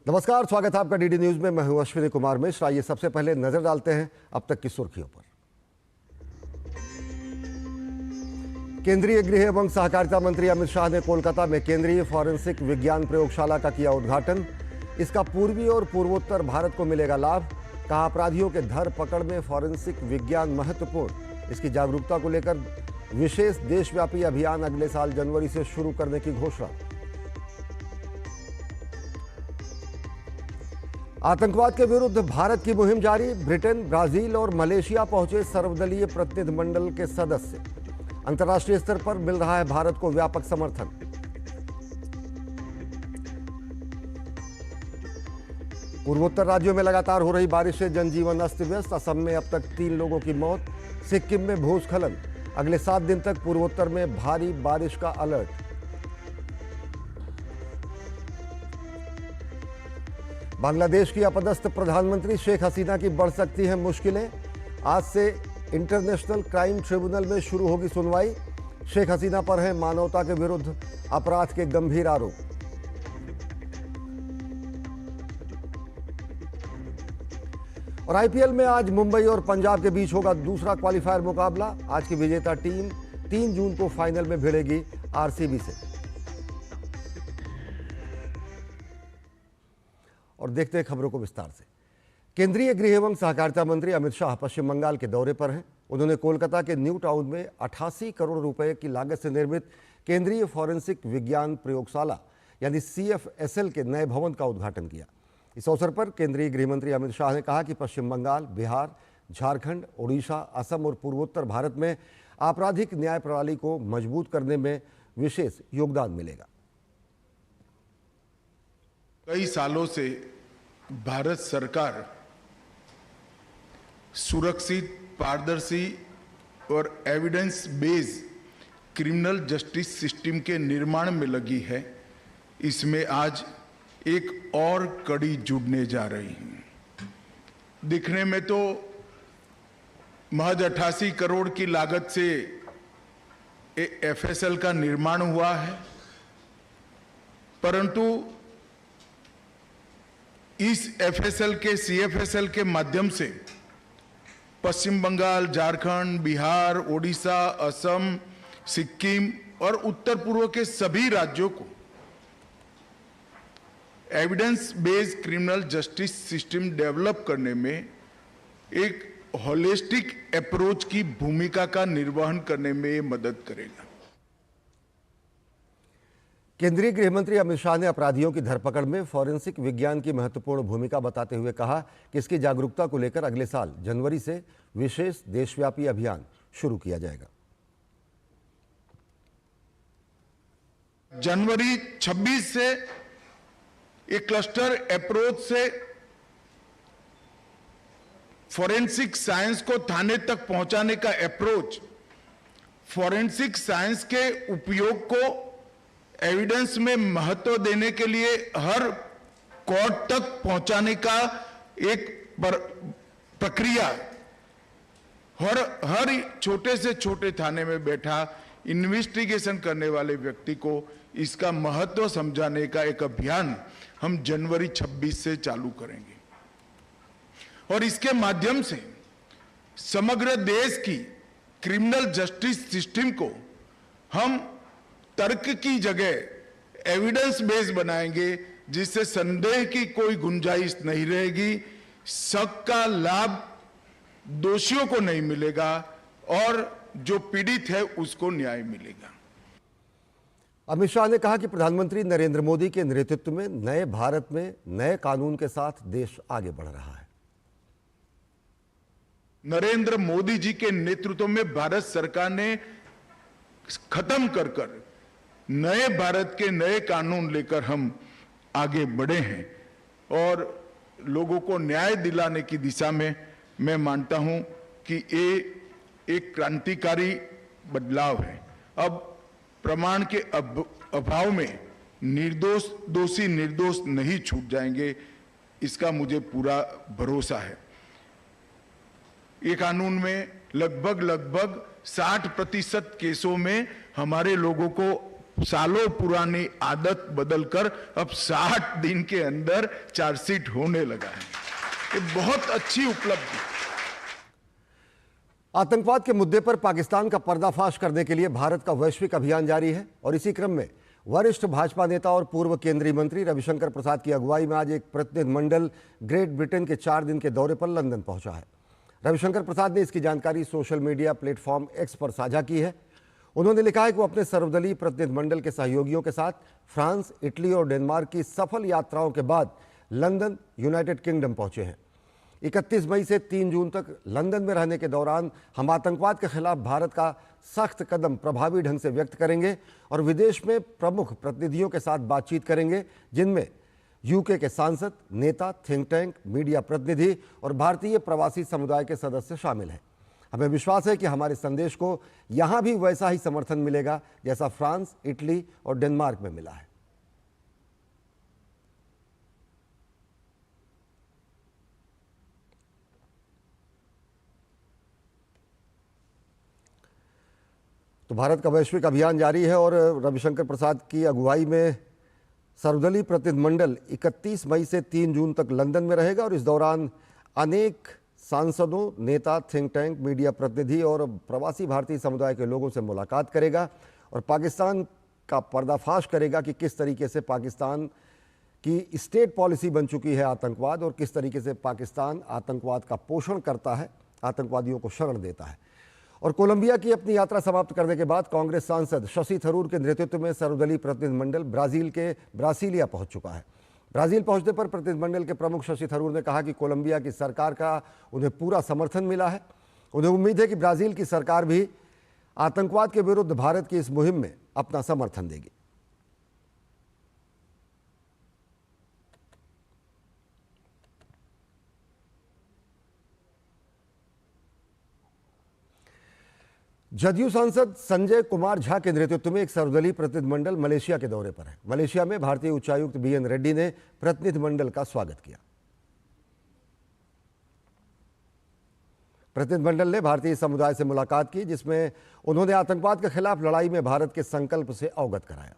नमस्कार, स्वागत है आपका डीडी न्यूज में। मैं हूं अश्विनी कुमार मिश्र। आइए सबसे पहले नजर डालते हैं अब तक की सुर्खियों पर। केंद्रीय गृह एवं सहकारिता मंत्री अमित शाह ने कोलकाता में केंद्रीय फॉरेंसिक विज्ञान प्रयोगशाला का किया उद्घाटन। इसका पूर्वी और पूर्वोत्तर भारत को मिलेगा लाभ। कहा, अपराधियों के धर पकड़ में फॉरेंसिक विज्ञान महत्वपूर्ण। इसकी जागरूकता को लेकर विशेष देशव्यापी अभियान अगले साल जनवरी से शुरू करने की घोषणा। आतंकवाद के विरुद्ध भारत की मुहिम जारी। ब्रिटेन, ब्राजील और मलेशिया पहुंचे सर्वदलीय प्रतिनिधिमंडल के सदस्य। अंतर्राष्ट्रीय स्तर पर मिल रहा है भारत को व्यापक समर्थन। पूर्वोत्तर राज्यों में लगातार हो रही बारिश से जनजीवन अस्त व्यस्त। असम में अब तक 3 लोगों की मौत। सिक्किम में भूस्खलन। अगले 7 दिन तक पूर्वोत्तर में भारी बारिश का अलर्ट। बांग्लादेश की अपदस्थ प्रधानमंत्री शेख हसीना की बढ़ सकती हैं मुश्किलें। आज से इंटरनेशनल क्राइम ट्रिब्यूनल में शुरू होगी सुनवाई। शेख हसीना पर हैं मानवता के विरुद्ध अपराध के गंभीर आरोप। और आईपीएल में आज मुंबई और पंजाब के बीच होगा दूसरा क्वालिफायर मुकाबला। आज की विजेता टीम 3 जून को फाइनल में भिड़ेगी आरसीबी से। और देखते हैं खबरों को विस्तार से। केंद्रीय गृह एवं सहकारिता मंत्री अमित शाह पश्चिम बंगाल के दौरे पर हैं। उन्होंने कोलकाता के न्यू टाउन में 88 करोड़ रुपए की लागत से निर्मित केंद्रीय फॉरेंसिक विज्ञान प्रयोगशाला यानी CFSL के नए भवन का उद्घाटन किया। इस अवसर पर केंद्रीय गृह मंत्री अमित शाह ने कहा कि पश्चिम बंगाल, बिहार, झारखंड, ओडिशा, असम और पूर्वोत्तर भारत में आपराधिक न्याय प्रणाली को मजबूत करने में विशेष योगदान मिलेगा। कई सालों से भारत सरकार सुरक्षित, पारदर्शी और evidence based criminal justice system के निर्माण में लगी है। इसमें आज एक और कड़ी जुड़ने जा रही है। दिखने में तो महज 88 करोड़ की लागत से FSL का निर्माण हुआ है, परंतु इस FSL के CFSL के माध्यम से पश्चिम बंगाल, झारखंड, बिहार, ओडिशा, असम, सिक्किम और उत्तर पूर्व के सभी राज्यों को evidence based criminal justice system develop करने में एक होलिस्टिक अप्रोच की भूमिका का निर्वहन करने में ये मदद करेगा। केंद्रीय गृह मंत्री अमित शाह ने अपराधियों की धरपकड़ में फॉरेंसिक विज्ञान की महत्वपूर्ण भूमिका बताते हुए कहा कि इसकी जागरूकता को लेकर अगले साल जनवरी से विशेष देशव्यापी अभियान शुरू किया जाएगा। जनवरी 26 से एक क्लस्टर अप्रोच से फॉरेंसिक साइंस को थाने तक पहुंचाने का अप्रोच, फॉरेंसिक साइंस के उपयोग को एविडेंस में महत्व देने के लिए हर कोर्ट तक पहुंचाने का एक प्रक्रिया, हर छोटे से छोटे थाने में बैठा इन्वेस्टिगेशन करने वाले व्यक्ति को इसका महत्व समझाने का एक अभियान हम जनवरी 26 से चालू करेंगे। और इसके माध्यम से समग्र देश की क्रिमिनल जस्टिस सिस्टम को हम तर्क की जगह एविडेंस बेस्ड बनाएंगे, जिससे संदेह की कोई गुंजाइश नहीं रहेगी, शक का लाभ दोषियों को नहीं मिलेगा और जो पीड़ित है उसको न्याय मिलेगा। अमित शाह ने कहा कि प्रधानमंत्री नरेंद्र मोदी के नेतृत्व में नए भारत में नए कानून के साथ देश आगे बढ़ रहा है। नरेंद्र मोदी जी के नेतृत्व में भारत सरकार ने खत्म कर नए भारत के नए कानून लेकर हम आगे बढ़े हैं और लोगों को न्याय दिलाने की दिशा में मैं मानता हूं कि ये एक क्रांतिकारी बदलाव है। अब प्रमाण के अभाव में दोषी निर्दोष नहीं छूट जाएंगे, इसका मुझे पूरा भरोसा है। ये कानून में लगभग 60% केसों में हमारे लोगों को सालों पुरानी आदत बदलकर अब 60 दिन के अंदर चार्जशीट होने लगा है। ये बहुत अच्छी उपलब्धि। आतंकवाद के मुद्दे पर पाकिस्तान का पर्दाफाश करने के लिए भारत का वैश्विक अभियान जारी है और इसी क्रम में वरिष्ठ भाजपा नेता और पूर्व केंद्रीय मंत्री रविशंकर प्रसाद की अगुवाई में आज एक प्रतिनिधिमंडल ग्रेट ब्रिटेन के 4 दिन के दौरे पर लंदन पहुंचा है। रविशंकर प्रसाद ने इसकी जानकारी सोशल मीडिया प्लेटफॉर्म एक्स पर साझा की है। उन्होंने लिखा है कि वो अपने सर्वदलीय प्रतिनिधिमंडल के सहयोगियों के साथ फ्रांस, इटली और डेनमार्क की सफल यात्राओं के बाद लंदन, यूनाइटेड किंगडम पहुंचे हैं। 31 मई से 3 जून तक लंदन में रहने के दौरान हम आतंकवाद के खिलाफ भारत का सख्त कदम प्रभावी ढंग से व्यक्त करेंगे और विदेश में प्रमुख प्रतिनिधियों के साथ बातचीत करेंगे, जिनमें यूके के सांसद, नेता, थिंक टैंक, मीडिया प्रतिनिधि और भारतीय प्रवासी समुदाय के सदस्य शामिल हैं। हमें विश्वास है कि हमारे संदेश को यहां भी वैसा ही समर्थन मिलेगा जैसा फ्रांस, इटली और डेनमार्क में मिला है। तो भारत का वैश्विक अभियान जारी है और रविशंकर प्रसाद की अगुवाई में सर्वदलीय प्रतिनिधिमंडल 31 मई से 3 जून तक लंदन में रहेगा और इस दौरान अनेक सांसदों, नेता, थिंक टैंक, मीडिया प्रतिनिधि और प्रवासी भारतीय समुदाय के लोगों से मुलाकात करेगा और पाकिस्तान का पर्दाफाश करेगा कि किस तरीके से पाकिस्तान की स्टेट पॉलिसी बन चुकी है आतंकवाद और किस तरीके से पाकिस्तान आतंकवाद का पोषण करता है, आतंकवादियों को शरण देता है। और कोलंबिया की अपनी यात्रा समाप्त करने के बाद कांग्रेस सांसद शशि थरूर के नेतृत्व में सर्वदलीय प्रतिनिधिमंडल ब्राजील के ब्रासिलिया पहुंच चुका है। ब्राजील पहुंचने पर प्रतिनिधिमंडल के प्रमुख शशि थरूर ने कहा कि कोलंबिया की सरकार का उन्हें पूरा समर्थन मिला है। उन्हें उम्मीद है कि ब्राजील की सरकार भी आतंकवाद के विरुद्ध भारत की इस मुहिम में अपना समर्थन देगी। जदयू सांसद संजय कुमार झा के नेतृत्व में एक सर्वदलीय प्रतिनिधिमंडल मलेशिया के दौरे पर है। मलेशिया में भारतीय उच्चायुक्त बीएन रेड्डी ने प्रतिनिधिमंडल का स्वागत किया। प्रतिनिधिमंडल ने भारतीय समुदाय से मुलाकात की, जिसमें उन्होंने आतंकवाद के खिलाफ लड़ाई में भारत के संकल्प से अवगत कराया।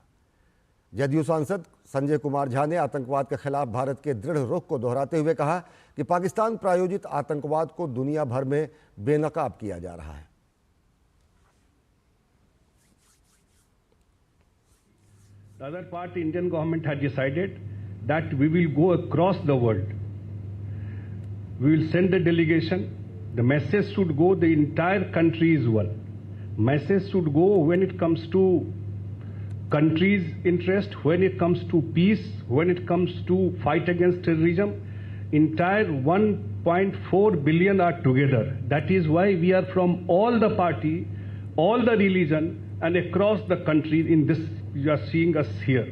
जदयू सांसद संजय कुमार झा ने आतंकवाद के खिलाफ भारत के दृढ़ रुख को दोहराते हुए कहा कि पाकिस्तान प्रायोजित आतंकवाद को दुनिया भर में बेनकाब किया जा रहा है। The other part, Indian government had decided that we will go across the world. We will send a delegation. The message should go the entire country as well. Message should go when it comes to country's interest, when it comes to peace, when it comes to fight against terrorism. Entire 1.4 billion are together. That is why we are from all the party, all the religion, and across the country in this. You are seeing us here.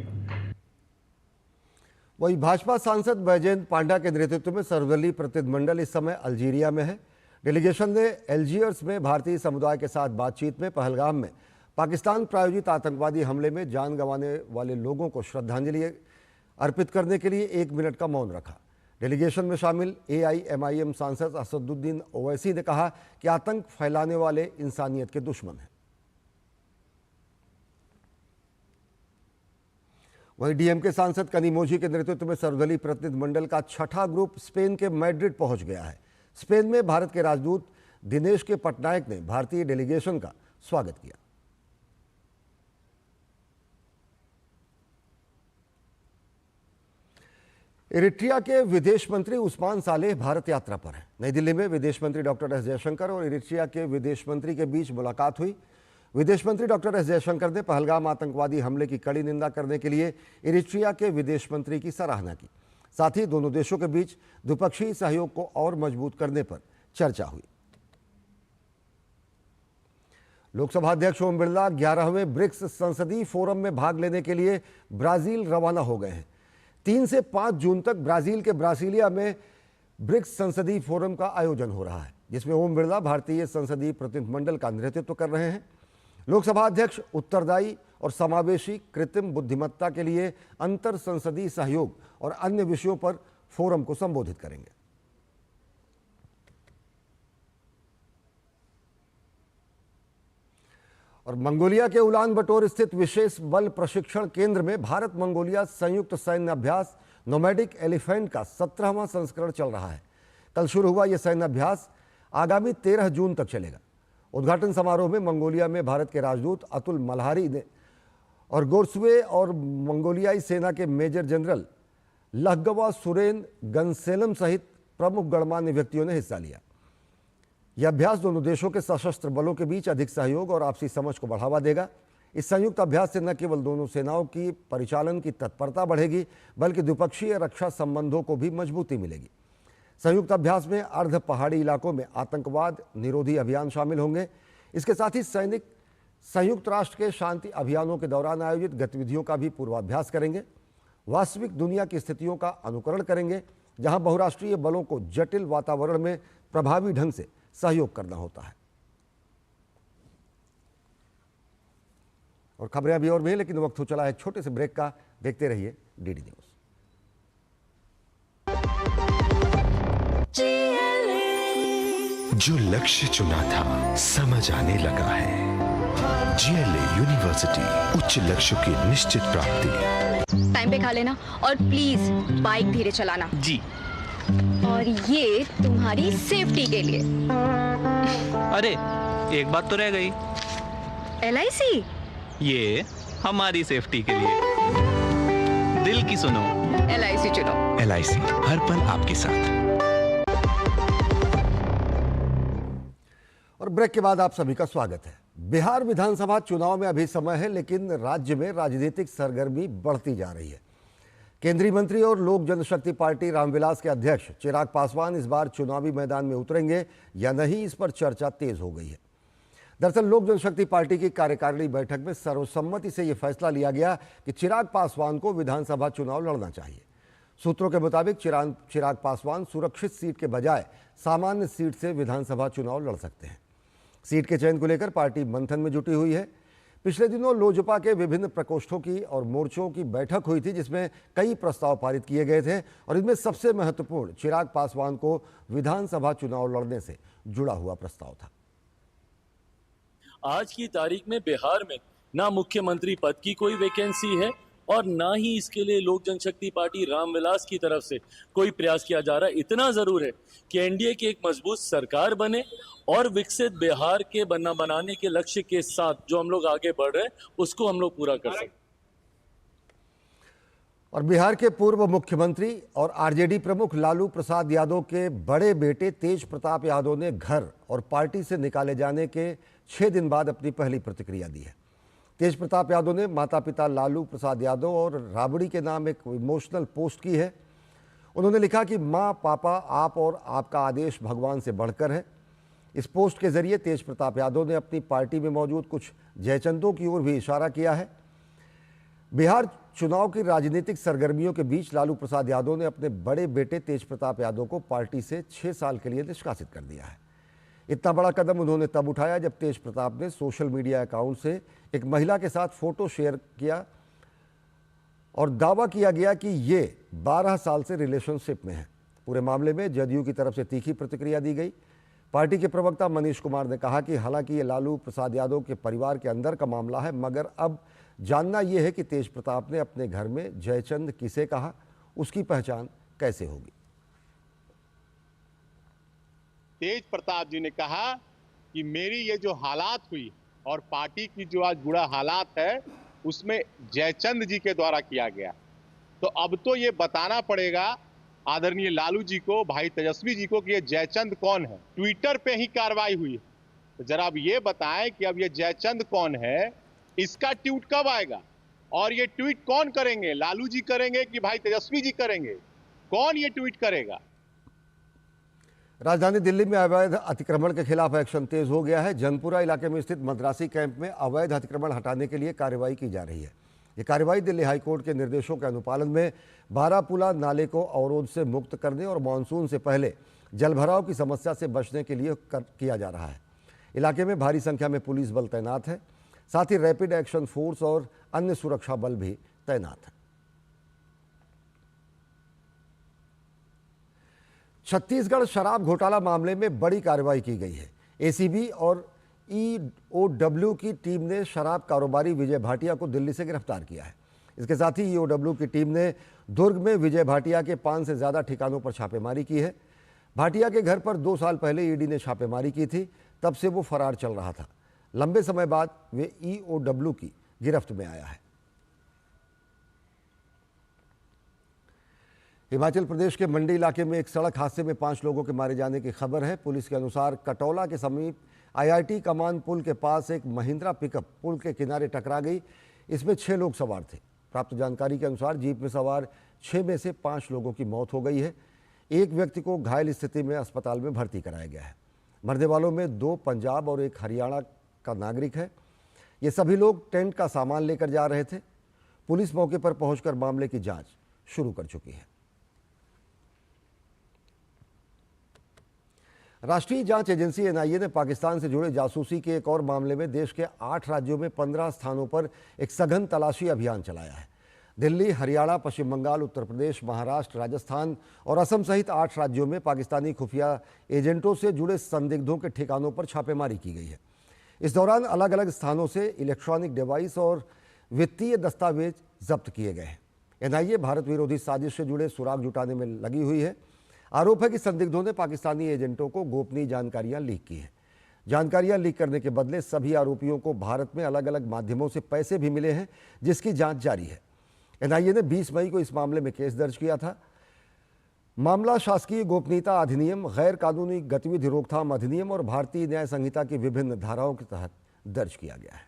वही भाजपा सांसद बैजयंत पांडा के नेतृत्व में सर्वदलीय प्रतिनिधिमंडल इस समय Algeria में है। डेलीगेशन ने एल्जियर्स में भारतीय समुदाय के साथ बातचीत में पहलगाम में पाकिस्तान प्रायोजित आतंकवादी हमले में जान गंवाने वाले लोगों को श्रद्धांजलि अर्पित करने के लिए 1 मिनट का मौन रखा। डेलीगेशन में शामिल AIMIM सांसद असदुद्दीन ओवैसी ने कहा कि आतंक फैलाने वाले इंसानियत के दुश्मन हैं। वहीं डीएमके सांसद कनिमोझी के नेतृत्व में सर्वदलीय प्रतिनिधिमंडल का 6ठा ग्रुप स्पेन के मैड्रिड पहुंच गया है। स्पेन में भारत के राजदूत दिनेश के पटनायक ने भारतीय डेलीगेशन का स्वागत किया। इरिट्रिया के विदेश मंत्री उस्मान सालेह भारत यात्रा पर हैं। नई दिल्ली में विदेश मंत्री डॉक्टर एस जयशंकर और इरिट्रिया के विदेश मंत्री के बीच मुलाकात हुई। विदेश मंत्री डॉक्टर एस जयशंकर ने पहलगाम आतंकवादी हमले की कड़ी निंदा करने के लिए इरिट्रिया के विदेश मंत्री की सराहना की। साथ ही दोनों देशों के बीच द्विपक्षीय सहयोग को और मजबूत करने पर चर्चा हुई। लोकसभा अध्यक्ष ओम बिरला 11वें ब्रिक्स संसदीय फोरम में भाग लेने के लिए ब्राजील रवाना हो गए हैं। 3 से 5 जून तक ब्राजील के ब्रासिलिया में ब्रिक्स संसदीय फोरम का आयोजन हो रहा है, जिसमें ओम बिरला भारतीय संसदीय प्रतिनिधिमंडल का नेतृत्व कर रहे हैं। लोकसभा अध्यक्ष उत्तरदायी और समावेशी कृत्रिम बुद्धिमत्ता के लिए अंतर संसदीय सहयोग और अन्य विषयों पर फोरम को संबोधित करेंगे। और मंगोलिया के उलान बटोर स्थित विशेष बल प्रशिक्षण केंद्र में भारत मंगोलिया संयुक्त सैन्य अभ्यास नोमैडिक एलिफेंट का 17वां संस्करण चल रहा है। कल शुरू हुआ यह सैन्य अभ्यास आगामी 13 जून तक चलेगा। उद्घाटन समारोह में मंगोलिया में भारत के राजदूत अतुल मल्हारी ने और गोरसुए और मंगोलियाई सेना के मेजर जनरल लहगवा सुरेन गंसेलम सहित प्रमुख गणमान्य व्यक्तियों ने हिस्सा लिया। यह अभ्यास दोनों देशों के सशस्त्र बलों के बीच अधिक सहयोग और आपसी समझ को बढ़ावा देगा। इस संयुक्त अभ्यास से न केवल दोनों सेनाओं की परिचालन की तत्परता बढ़ेगी, बल्कि द्विपक्षीय रक्षा संबंधों को भी मजबूती मिलेगी। संयुक्त अभ्यास में अर्ध पहाड़ी इलाकों में आतंकवाद निरोधी अभियान शामिल होंगे। इसके साथ ही सैनिक संयुक्त राष्ट्र के शांति अभियानों के दौरान आयोजित गतिविधियों का भी पूर्वाभ्यास करेंगे। वास्तविक दुनिया की स्थितियों का अनुकरण करेंगे, जहां बहुराष्ट्रीय बलों को जटिल वातावरण में प्रभावी ढंग से सहयोग करना होता है। और खबरें अभी और भी हैं, लेकिन वक्त हो चला है एक छोटे से ब्रेक का। देखते रहिए डीडी न्यूज। जो लक्ष्य चुना था समझ आने लगा है। जीएलए यूनिवर्सिटी, उच्च लक्ष्य की निश्चित प्राप्ति। टाइम पे खा लेना और प्लीज बाइक धीरे चलाना जी। और ये तुम्हारी सेफ्टी के लिए। अरे एक बात तो रह गई। LIC ये हमारी सेफ्टी के लिए। दिल की सुनो, LIC चुनो। LIC हर पल आपके साथ। और ब्रेक के बाद आप सभी का स्वागत है। बिहार विधानसभा चुनाव में अभी समय है, लेकिन राज्य में राजनीतिक सरगर्मी बढ़ती जा रही है। केंद्रीय मंत्री और लोक जनशक्ति पार्टी रामविलास के अध्यक्ष चिराग पासवान इस बार चुनावी मैदान में उतरेंगे या नहीं, इस पर चर्चा तेज हो गई है। दरअसल लोक जनशक्ति पार्टी की कार्यकारिणी बैठक में सर्वसम्मति से यह फैसला लिया गया कि चिराग पासवान को विधानसभा चुनाव लड़ना चाहिए। सूत्रों के मुताबिक चिराग पासवान सुरक्षित सीट के बजाय सामान्य सीट से विधानसभा चुनाव लड़ सकते हैं। सीट के चयन को लेकर पार्टी मंथन में जुटी हुई है। पिछले दिनों लोजपा के विभिन्न प्रकोष्ठों की और मोर्चों की बैठक हुई थी, जिसमें कई प्रस्ताव पारित किए गए थे और इनमें सबसे महत्वपूर्ण चिराग पासवान को विधानसभा चुनाव लड़ने से जुड़ा हुआ प्रस्ताव था। आज की तारीख में बिहार में ना मुख्यमंत्री पद की कोई वैकेंसी है और ना ही इसके लिए लोक जनशक्ति पार्टी रामविलास की तरफ से कोई प्रयास किया जा रहा है। इतना जरूर है कि एनडीए की एक मजबूत सरकार बने और विकसित बिहार के बनाने के लक्ष्य के साथ जो हम लोग आगे बढ़ रहे हैं उसको हम लोग पूरा कर सकें। और बिहार के पूर्व मुख्यमंत्री और आरजेडी प्रमुख लालू प्रसाद यादव के बड़े बेटे तेज प्रताप यादव ने घर और पार्टी से निकाले जाने के 6 दिन बाद अपनी पहली प्रतिक्रिया दी है। तेज प्रताप यादव ने माता पिता लालू प्रसाद यादव और राबड़ी के नाम एक इमोशनल पोस्ट की है। उन्होंने लिखा कि माँ पापा, आप और आपका आदेश भगवान से बढ़कर है। इस पोस्ट के जरिए तेज प्रताप यादव ने अपनी पार्टी में मौजूद कुछ जयचंदों की ओर भी इशारा किया है। बिहार चुनाव की राजनीतिक सरगर्मियों के बीच लालू प्रसाद यादव ने अपने बड़े बेटे तेज प्रताप यादव को पार्टी से 6 साल के लिए निष्कासित कर दिया है। इतना बड़ा कदम उन्होंने तब उठाया जब तेज प्रताप ने सोशल मीडिया अकाउंट से एक महिला के साथ फोटो शेयर किया और दावा किया गया कि ये 12 साल से रिलेशनशिप में है। पूरे मामले में जदयू की तरफ से तीखी प्रतिक्रिया दी गई। पार्टी के प्रवक्ता मनीष कुमार ने कहा कि हालांकि ये लालू प्रसाद यादव के परिवार के अंदर का मामला है, मगर अब जानना यह है कि तेज प्रताप ने अपने घर में जयचंद किसे कहा, उसकी पहचान कैसे होगी। तेज प्रताप जी ने कहा कि मेरी ये जो हालात हुई और पार्टी की जो आज बुरा हालात है उसमें जयचंद जी के द्वारा किया गया। तो अब तो ये बताना पड़ेगा आदरणीय लालू जी को, भाई तेजस्वी जी को कि ये जयचंद कौन है। ट्विटर पे ही कार्रवाई हुई है, तो जरा अब ये बताएं कि अब ये जयचंद कौन है, इसका ट्वीट कब आएगा और ये ट्वीट कौन करेंगे, लालू जी करेंगे कि भाई तेजस्वी जी करेंगे, कौन ये ट्वीट करेगा। राजधानी दिल्ली में अवैध अतिक्रमण के खिलाफ एक्शन तेज हो गया है। जनपुरा इलाके में स्थित मद्रासी कैंप में अवैध अतिक्रमण हटाने के लिए कार्रवाई की जा रही है। ये कार्रवाई दिल्ली हाईकोर्ट के निर्देशों के अनुपालन में बारापुला नाले को अवरोध से मुक्त करने और मानसून से पहले जलभराव की समस्या से बचने के लिए किया जा रहा है। इलाके में भारी संख्या में पुलिस बल तैनात है, साथ ही रैपिड एक्शन फोर्स और अन्य सुरक्षा बल भी तैनात है। छत्तीसगढ़ शराब घोटाला मामले में बड़ी कार्रवाई की गई है। एसीबी और ईओडब्ल्यू की टीम ने शराब कारोबारी विजय भाटिया को दिल्ली से गिरफ्तार किया है। इसके साथ ही ईओडब्ल्यू की टीम ने दुर्ग में विजय भाटिया के 5 से ज़्यादा ठिकानों पर छापेमारी की है। भाटिया के घर पर 2 साल पहले ईडी ने छापेमारी की थी, तब से वो फरार चल रहा था। लंबे समय बाद वे ईओडब्ल्यू की गिरफ्त में आया है। हिमाचल प्रदेश के मंडी इलाके में एक सड़क हादसे में 5 लोगों के मारे जाने की खबर है। पुलिस के अनुसार कटौला के समीप आईआईटी कमान पुल के पास एक महिंद्रा पिकअप पुल के किनारे टकरा गई। इसमें 6 लोग सवार थे। प्राप्त जानकारी के अनुसार जीप में सवार 6 में से 5 लोगों की मौत हो गई है। एक व्यक्ति को घायल स्थिति में अस्पताल में भर्ती कराया गया है। मरने वालों में 2 पंजाब और 1 हरियाणा का नागरिक है। ये सभी लोग टेंट का सामान लेकर जा रहे थे। पुलिस मौके पर पहुंचकर मामले की जांच शुरू कर चुकी है। राष्ट्रीय जांच एजेंसी एनआईए ने पाकिस्तान से जुड़े जासूसी के एक और मामले में देश के 8 राज्यों में 15 स्थानों पर एक सघन तलाशी अभियान चलाया है। दिल्ली, हरियाणा, पश्चिम बंगाल, उत्तर प्रदेश, महाराष्ट्र, राजस्थान और असम सहित 8 राज्यों में पाकिस्तानी खुफिया एजेंटों से जुड़े संदिग्धों के ठिकानों पर छापेमारी की गई है। इस दौरान अलग अलग स्थानों से इलेक्ट्रॉनिक डिवाइस और वित्तीय दस्तावेज जब्त किए गए हैं। एनआईए भारत विरोधी साजिश से जुड़े सुराग जुटाने में लगी हुई है। आरोप है कि संदिग्धों ने पाकिस्तानी एजेंटों को गोपनीय जानकारियां लीक की हैं। जानकारियां लीक करने के बदले सभी आरोपियों को भारत में अलग अलग माध्यमों से पैसे भी मिले हैं, जिसकी जांच जारी है। एनआईए ने 20 मई को इस मामले में केस दर्ज किया था। मामला शासकीय गोपनीयता अधिनियम, गैर कानूनी गतिविधि रोकथाम अधिनियम और भारतीय न्याय संहिता की विभिन्न धाराओं के तहत दर्ज किया गया है।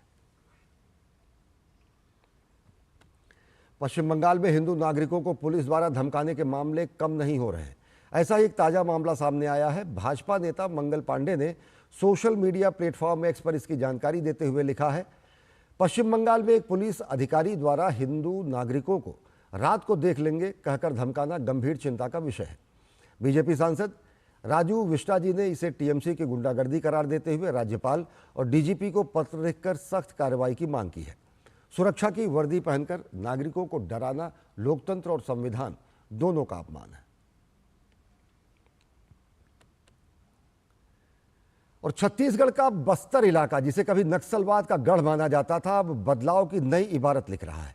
पश्चिम बंगाल में हिंदू नागरिकों को पुलिस द्वारा धमकाने के मामले कम नहीं हो रहे हैं। ऐसा ही एक ताजा मामला सामने आया है। भाजपा नेता मंगल पांडे ने सोशल मीडिया प्लेटफॉर्म एक्स पर इसकी जानकारी देते हुए लिखा है, पश्चिम बंगाल में एक पुलिस अधिकारी द्वारा हिंदू नागरिकों को रात को देख लेंगे कहकर धमकाना गंभीर चिंता का विषय है। बीजेपी सांसद राजू विष्टा जी ने इसे टीएमसी की गुंडागर्दी करार देते हुए राज्यपाल और डीजीपी को पत्र लिखकर सख्त कार्रवाई की मांग की है। सुरक्षा की वर्दी पहनकर नागरिकों को डराना लोकतंत्र और संविधान दोनों का अपमान है। और छत्तीसगढ़ का बस्तर इलाका, जिसे कभी नक्सलवाद का गढ़ माना जाता था, अब बदलाव की नई इबारत लिख रहा है।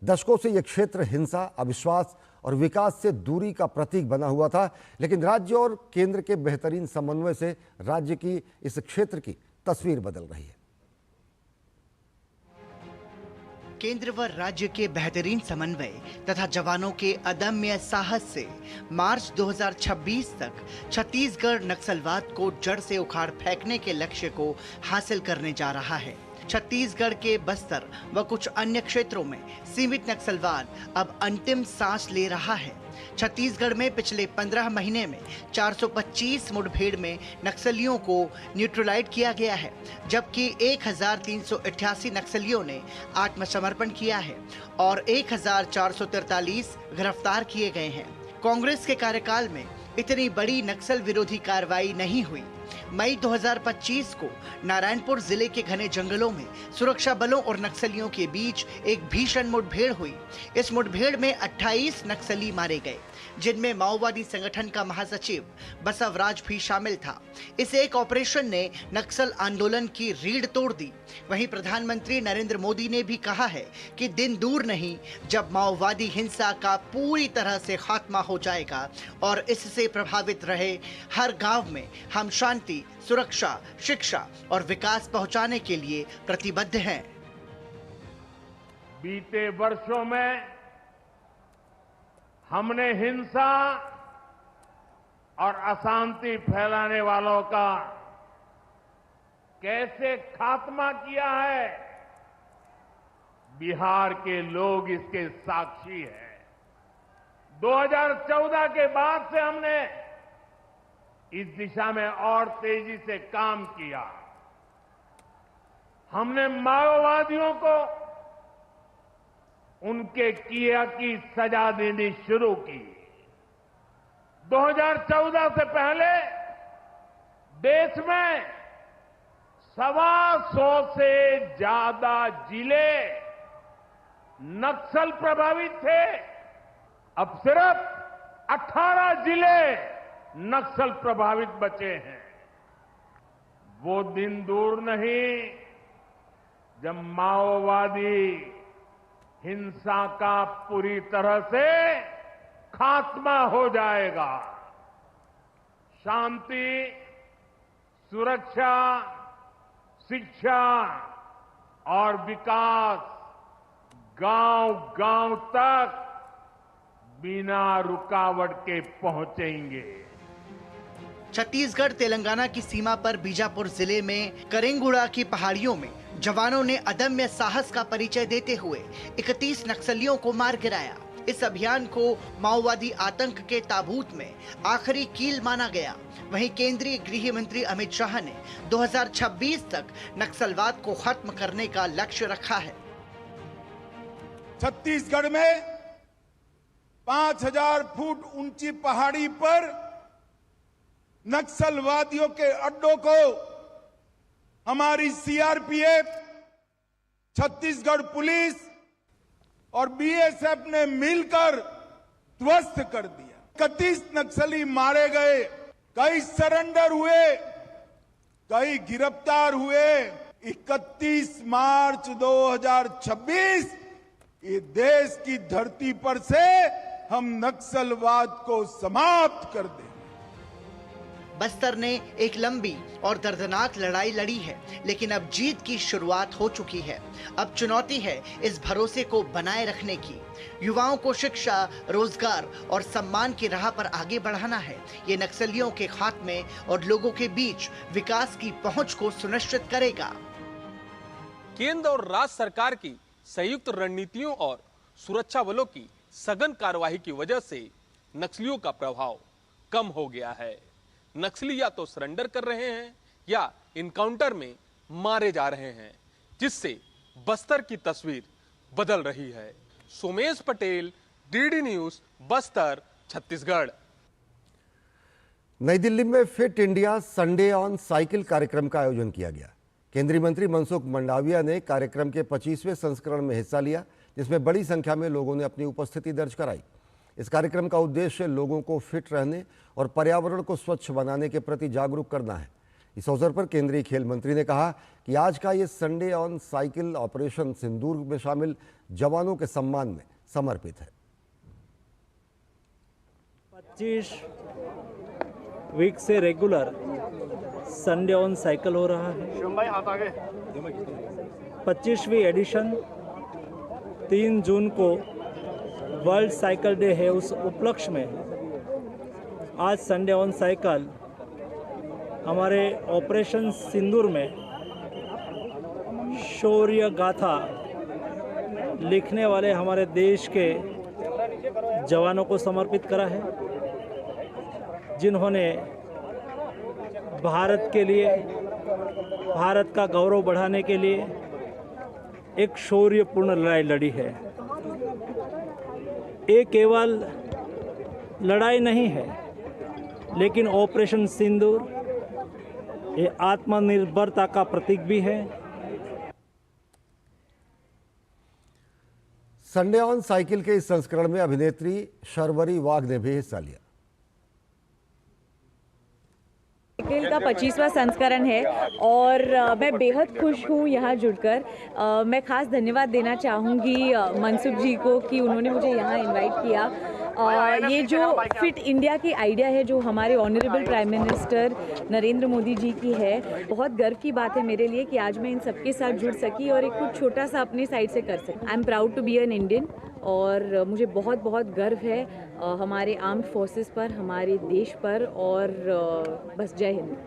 दशकों से यह क्षेत्र हिंसा, अविश्वास और विकास से दूरी का प्रतीक बना हुआ था, लेकिन राज्य और केंद्र के बेहतरीन समन्वय से राज्य की इस क्षेत्र की तस्वीर बदल रही है। केंद्र व राज्य के बेहतरीन समन्वय तथा जवानों के अदम्य साहस से मार्च 2026 तक छत्तीसगढ़ नक्सलवाद को जड़ से उखाड़ फेंकने के लक्ष्य को हासिल करने जा रहा है। छत्तीसगढ़ के बस्तर व कुछ अन्य क्षेत्रों में सीमित नक्सलवाद अब अंतिम सांस ले रहा है। छत्तीसगढ़ में पिछले 15 महीने में 425 मुठभेड़ में नक्सलियों को न्यूट्रलाइज किया गया है, जबकि 1388 नक्सलियों ने आत्मसमर्पण किया है और 1443 गिरफ्तार किए गए हैं। कांग्रेस के कार्यकाल में इतनी बड़ी नक्सल विरोधी कार्रवाई नहीं हुई। मई 2025 को नारायणपुर जिले के घने जंगलों में सुरक्षा बलों और नक्सलियों के बीच एक भीषण मुठभेड़ हुई। इस मुठभेड़ में 28 नक्सली मारे गए, जिनमें माओवादी संगठन का महासचिव बसवराज भी शामिल था। इस एक ऑपरेशन ने नक्सल आंदोलन की रीढ़ तोड़ दी। वहीं प्रधानमंत्री नरेंद्र मोदी ने भी कहा है कि दिन दूर नहीं जब माओवादी हिंसा का पूरी तरह से खात्मा हो जाएगा और इससे प्रभावित रहे हर गांव में हम शांति, सुरक्षा, शिक्षा और विकास पहुंचाने के लिए प्रतिबद्ध हैं। बीते वर्षों में हमने हिंसा और अशांति फैलाने वालों का कैसे खात्मा किया है, बिहार के लोग इसके साक्षी हैं। 2014 के बाद से हमने इस दिशा में और तेजी से काम किया। हमने माओवादियों को उनके किया की सजा देनी शुरू की। 2014 से पहले देश में 125 से ज्यादा जिले नक्सल प्रभावित थे। अब सिर्फ 18 जिले नक्सल प्रभावित बचे हैं। वो दिन दूर नहीं जब माओवादी हिंसा का पूरी तरह से खात्मा हो जाएगा। शांति, सुरक्षा, शिक्षा और विकास गांव-गांव तक बिना रुकावट के पहुंचेंगे। छत्तीसगढ़ तेलंगाना की सीमा पर बीजापुर जिले में करेंगुड़ा की पहाड़ियों में जवानों ने अदम्य साहस का परिचय देते हुए 31 नक्सलियों को मार गिराया। इस अभियान को माओवादी आतंक के ताबूत में आखिरी कील माना गया। वहीं केंद्रीय गृह मंत्री अमित शाह ने 2026 तक नक्सलवाद को खत्म करने का लक्ष्य रखा है। छत्तीसगढ़ में 5000 फुट ऊंची पहाड़ी पर नक्सलवादियों के अड्डों को हमारी सीआरपीएफ, छत्तीसगढ़ पुलिस और बीएसएफ ने मिलकर ध्वस्त कर दिया। 31 नक्सली मारे गए, कई सरेंडर हुए, कई गिरफ्तार हुए। 31 मार्च 2026 ये देश की धरती पर से हम नक्सलवाद को समाप्त कर दें। बस्तर ने एक लंबी और दर्दनाक लड़ाई लड़ी है, लेकिन अब जीत की शुरुआत हो चुकी है। अब चुनौती है इस भरोसे को बनाए रखने की। युवाओं को शिक्षा, रोजगार और सम्मान की राह पर आगे बढ़ाना है। ये नक्सलियों के खात्मे और लोगों के बीच विकास की पहुंच को सुनिश्चित करेगा। केंद्र और राज्य सरकार की संयुक्त रणनीतियों और सुरक्षा बलों की सघन कार्रवाई की वजह से नक्सलियों का प्रभाव कम हो गया है। नक्सली या तो सरेंडर कर रहे हैं या इनकाउंटर में मारे जा रहे हैं, जिससे बस्तर की तस्वीर बदल रही है। Somesh Patel, DD news, Bastar, Chhattisgarh. नई दिल्ली में fit India Sunday on cycle कार्यक्रम का आयोजन किया गया। केंद्रीय मंत्री मनसुख मंडाविया ने कार्यक्रम के 25वें संस्करण में हिस्सा लिया, जिसमें बड़ी संख्या में लोगों ने अपनी उपस्थिति दर्ज कराई। इस कार्यक्रम का उद्देश्य लोगों को फिट रहने और पर्यावरण को स्वच्छ बनाने के प्रति जागरूक करना है। इस अवसर पर केंद्रीय खेल मंत्री ने कहा कि आज का ये संडे ऑन साइकिल ऑपरेशन सिंदूर में शामिल जवानों के सम्मान में समर्पित है। 25 वीक से रेगुलर संडे ऑन साइकिल हो रहा है। 25वीं एडिशन 3 जून को वर्ल्ड साइकिल डे है। उस उपलक्ष्य में आज संडे ऑन साइकिल हमारे ऑपरेशन सिंदूर में शौर्य गाथा लिखने वाले हमारे देश के जवानों को समर्पित करा है, जिन्होंने भारत के लिए, भारत का गौरव बढ़ाने के लिए एक शौर्यपूर्ण लड़ाई लड़ी है। ये केवल लड़ाई नहीं है, लेकिन ऑपरेशन सिंदूर ये आत्मनिर्भरता का प्रतीक भी है। संडे ऑन साइकिल के इस संस्करण में अभिनेत्री शर्वरी वाघ ने भी हिस्सा लिया। साइकिल का 25वां संस्करण है और मैं बेहद खुश हूँ यहाँ जुड़कर। मैं खास धन्यवाद देना चाहूँगी मनसुख जी को कि उन्होंने मुझे यहाँ इनवाइट किया। ये जो फिट इंडिया की आइडिया है, जो हमारे honourable prime minister Narendra Modi ji की है, बहुत गर्व की बात है मेरे लिए कि आज मैं इन सबके साथ जुड़ सकी और एक कुछ छोटा सा अपनी साइड से कर सकी। I am proud to be an Indian और मुझे बहुत बहुत गर्व है हमारे आर्म्ड फोर्सेस पर, हमारे देश पर और बस जय हिंद।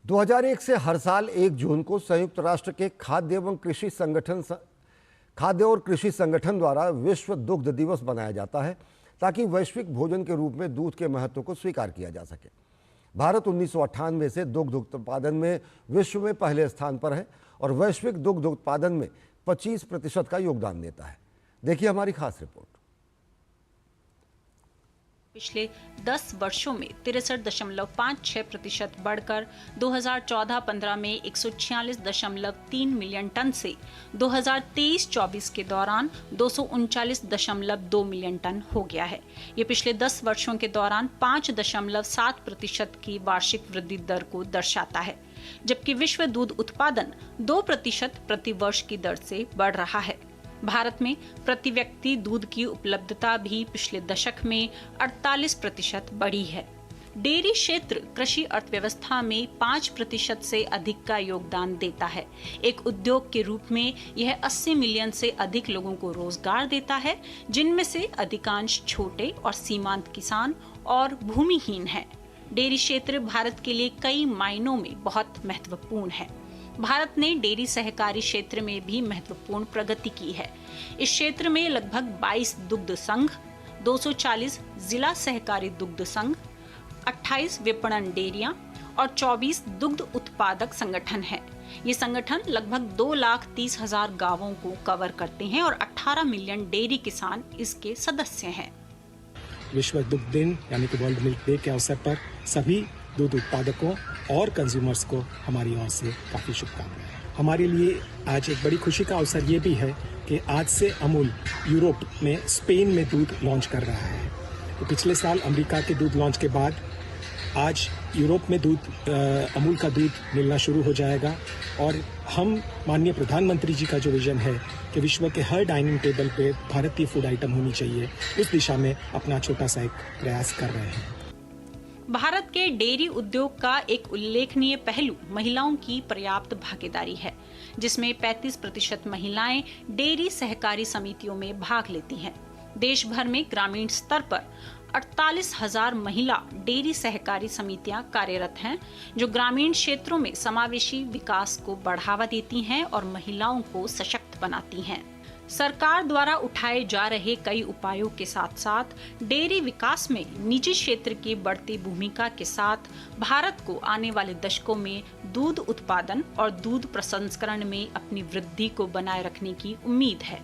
2001 से हर साल 1 जून को संयुक्त राष्ट्र के खाद्य और कृषि संगठन द्वारा विश्व दुग्ध दिवस मनाया जाता है, ताकि वैश्विक भोजन के रूप में दूध के महत्व को स्वीकार किया जा सके। भारत 1998 से दुग्ध उत्पादन में विश्व में पहले स्थान पर है और वैश्विक दुग्ध उत्पादन में 25% का योगदान देता है। देखिए हमारी खास रिपोर्ट। पिछले 10 वर्षों में 63.56% बढ़कर 2014-15 में 146.3 मिलियन टन से 2023-24 के दौरान 239.2 मिलियन टन हो गया है। ये पिछले 10 वर्षों के दौरान 5.7% की वार्षिक वृद्धि दर को दर्शाता है, जबकि विश्व दूध उत्पादन 2% प्रति वर्ष की दर से बढ़ रहा है। भारत में प्रति व्यक्ति दूध की उपलब्धता भी पिछले दशक में 48% बढ़ी है। डेयरी क्षेत्र कृषि अर्थव्यवस्था में 5% से अधिक का योगदान देता है। एक उद्योग के रूप में यह 80 मिलियन से अधिक लोगों को रोजगार देता है, जिनमें से अधिकांश छोटे और सीमांत किसान और भूमिहीन हैं। डेयरी क्षेत्र भारत के लिए कई मायनों में बहुत महत्वपूर्ण है। भारत ने डेयरी सहकारी क्षेत्र में भी महत्वपूर्ण प्रगति की है। इस क्षेत्र में लगभग 22 दुग्ध संघ, 240 जिला सहकारी दुग्ध संघ, 28 विपणन डेयरियां और 24 दुग्ध उत्पादक संगठन हैं। ये संगठन लगभग 2,30,000 गांवों को कवर करते हैं और 18 मिलियन डेयरी किसान इसके सदस्य हैं। विश्व दुग्ध दिन यानी कि वर्ल्ड मिल्क डे के अवसर पर सभी दूध उत्पादकों और कंज्यूमर्स को हमारी ओर से काफ़ी शुभकामनाएं। हमारे लिए आज एक बड़ी खुशी का अवसर ये भी है कि आज से अमूल यूरोप में स्पेन में दूध लॉन्च कर रहा है। तो पिछले साल अमेरिका के दूध लॉन्च के बाद आज यूरोप में अमूल का दूध मिलना शुरू हो जाएगा और हम माननीय प्रधानमंत्री जी का जो विजन है कि विश्व के हर डाइनिंग टेबल पे भारतीय फूड आइटम होनी चाहिए, उस दिशा में अपना छोटा सा एक प्रयास कर रहे हैं। भारत के डेयरी उद्योग का एक उल्लेखनीय पहलू महिलाओं की पर्याप्त भागीदारी है, जिसमें 35% महिलाएं डेयरी सहकारी समितियों में भाग लेती हैं। देश भर में ग्रामीण स्तर पर 48,000 महिला डेयरी सहकारी समितियां कार्यरत हैं, जो ग्रामीण क्षेत्रों में समावेशी विकास को बढ़ावा देती हैं और महिलाओं को सशक्त बनाती हैं। सरकार द्वारा उठाए जा रहे कई उपायों के साथ साथ डेयरी विकास में निजी क्षेत्र की बढ़ती भूमिका के साथ भारत को आने वाले दशकों में दूध उत्पादन और दूध प्रसंस्करण में अपनी वृद्धि को बनाए रखने की उम्मीद है।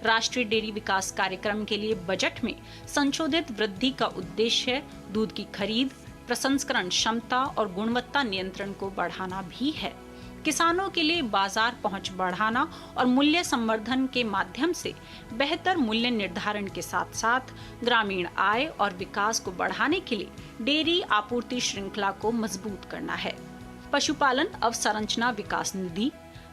राष्ट्रीय डेयरी विकास कार्यक्रम के लिए बजट में संशोधित वृद्धि का उद्देश्य दूध की खरीद, प्रसंस्करण क्षमता और गुणवत्ता नियंत्रण को बढ़ाना भी है। किसानों के लिए बाजार पहुंच बढ़ाना और मूल्य संवर्धन के माध्यम से बेहतर मूल्य निर्धारण के साथ साथ ग्रामीण आय और विकास को बढ़ाने के लिए डेयरी आपूर्ति श्रृंखला को मजबूत करना है। पशुपालन अवसंरचना विकास निधि,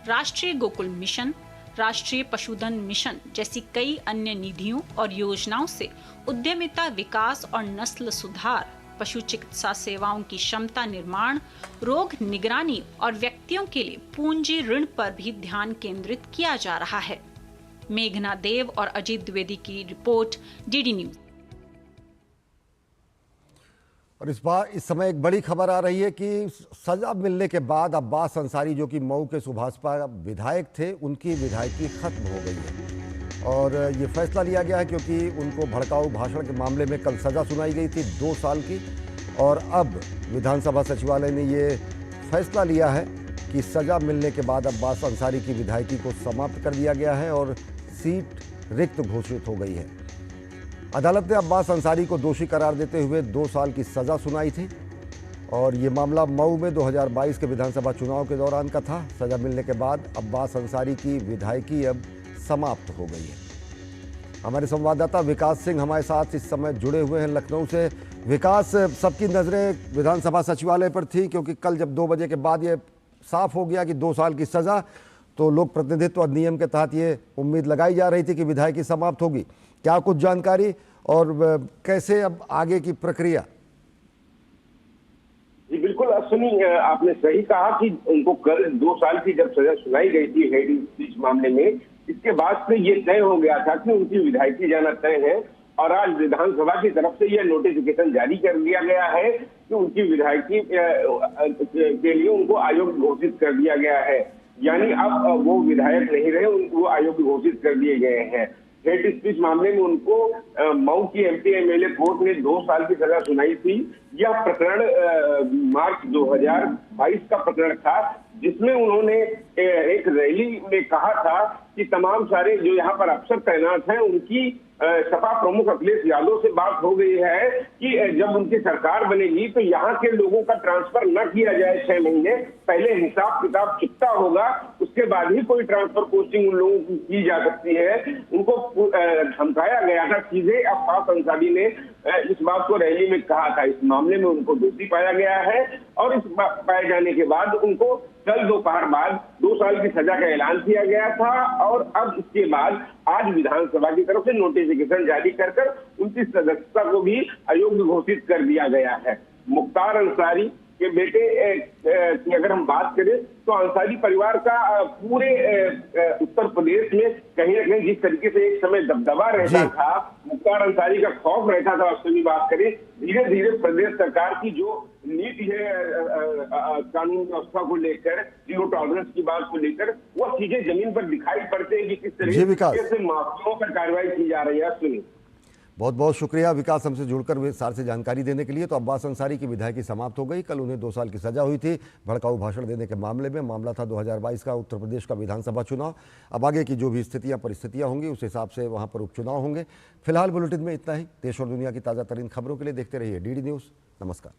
राष्ट्रीय गोकुल मिशन, राष्ट्रीय पशुधन मिशन जैसी कई अन्य निधियों और योजनाओं से उद्यमिता विकास और नस्ल सुधार, पशु चिकित्सा सेवाओं की क्षमता निर्माण, रोग निगरानी और व्यक्तियों के लिए पूंजी ऋण पर भी ध्यान केंद्रित किया जा रहा है। मेघना देव और अजीत द्विवेदी की रिपोर्ट, डीडी न्यूज। और इस समय एक बड़ी खबर आ रही है कि सजा मिलने के बाद अब्बास अंसारी, जो कि मऊ के सुभाषपा विधायक थे, उनकी विधायकी खत्म हो गई है। और ये फैसला लिया गया है क्योंकि उनको भड़काऊ भाषण के मामले में कल सज़ा सुनाई गई थी 2 साल की, और अब विधानसभा सचिवालय ने ये फैसला लिया है कि सज़ा मिलने के बाद अब्बास अंसारी की विधायकी को समाप्त कर दिया गया है और सीट रिक्त घोषित हो गई है। अदालत ने अब्बास अंसारी को दोषी करार देते हुए 2 साल की सज़ा सुनाई थी और ये मामला मऊ में 2022 के विधानसभा चुनाव के दौरान का था। सज़ा मिलने के बाद अब्बास अंसारी की विधायकी अब समाप्त हो गई है। हमारे संवाददाता विकास सिंह हमारे साथ इस समय जुड़े हुए हैं लखनऊ से। विकास, सबकी नज़रें विधानसभा सचिवालय पर थी क्योंकि कल जब 2 बजे के बाद ये साफ हो गया कि 2 साल की सज़ा, तो लोक प्रतिनिधित्व अधिनियम के तहत ये उम्मीद लगाई जा रही थी कि विधायकी समाप्त होगी। क्या कुछ जानकारी और कैसे अब आगे की प्रक्रिया? जी बिल्कुल अश्विनी, आपने सही कहा कि उनको कल 2 साल की जब सजा सुनाई गई थी हेड स्पीच मामले में, इसके बाद से ये तय हो गया था कि उनकी विधायकी जाना तय है और आज विधानसभा की तरफ से यह नोटिफिकेशन जारी कर दिया गया है कि उनकी विधायकी के लिए उनको अयोग्य घोषित कर दिया गया है। यानी अब वो विधायक नहीं रहे, उनको अयोग्य घोषित कर दिए गए हैं। हेट स्पीच मामले में उनको मऊ की एमपी एमएलए कोर्ट ने 2 साल की सजा सुनाई थी। यह प्रकरण मार्च 2022 का प्रकरण था, जिसमें उन्होंने एक रैली में कहा था कि तमाम सारे जो यहाँ पर अफसर तैनात हैं उनकी सपा प्रमुख अखिलेश यादव से बात हो गई है कि जब उनकी सरकार बनेगी तो यहाँ के लोगों का ट्रांसफर न किया जाए 6 महीने पहले, हिसाब किताब चुकता होगा, उसके बाद ही कोई ट्रांसफर पोस्टिंग उन लोगों की जा सकती है। उनको धमकाया गया था सीधे। अब्बास अंसारी ने इस बात को रैली में कहा था। इस मामले में उनको दोषी पाया गया है और इस पाए जाने के बाद उनको कल दोपहर बाद 2 साल की सजा का ऐलान किया गया था और अब इसके बाद आज विधानसभा की तरफ से नोटिफिकेशन जारी कर उनकी सदस्यता को भी अयोग्य घोषित कर दिया गया है। मुख्तार अंसारी के बेटे की अगर हम बात करें तो अंसारी परिवार का पूरे उत्तर प्रदेश में कहीं न कहीं जिस तरीके से एक समय दबदबा रहता था, मुख्तार अंसारी का खौफ रहता था, उससे भी बात करें, धीरे धीरे प्रदेश सरकार की जो नीति है कानून व्यवस्था को लेकर, जीरो टॉलरेंस की बात को लेकर, वो चीजें जमीन पर दिखाई पड़ते हैं कि किस तरीके से माफियाओं पर कार्रवाई की जा रही है। सुनिए। बहुत बहुत शुक्रिया विकास, हमसे जुड़कर विस्तार से जानकारी देने के लिए। तो अब्बास अंसारी की विधायकी समाप्त हो गई। कल उन्हें 2 साल की सजा हुई थी भड़काऊ भाषण देने के मामले में। मामला था 2022 का उत्तर प्रदेश का विधानसभा चुनाव। अब आगे की जो भी स्थितियां परिस्थितियां होंगी उस हिसाब से वहां पर उपचुनाव होंगे। फिलहाल बुलेटिन में इतना ही। देश और दुनिया की ताज़ा तरीन खबरों के लिए देखते रहिए DD न्यूज़। नमस्कार।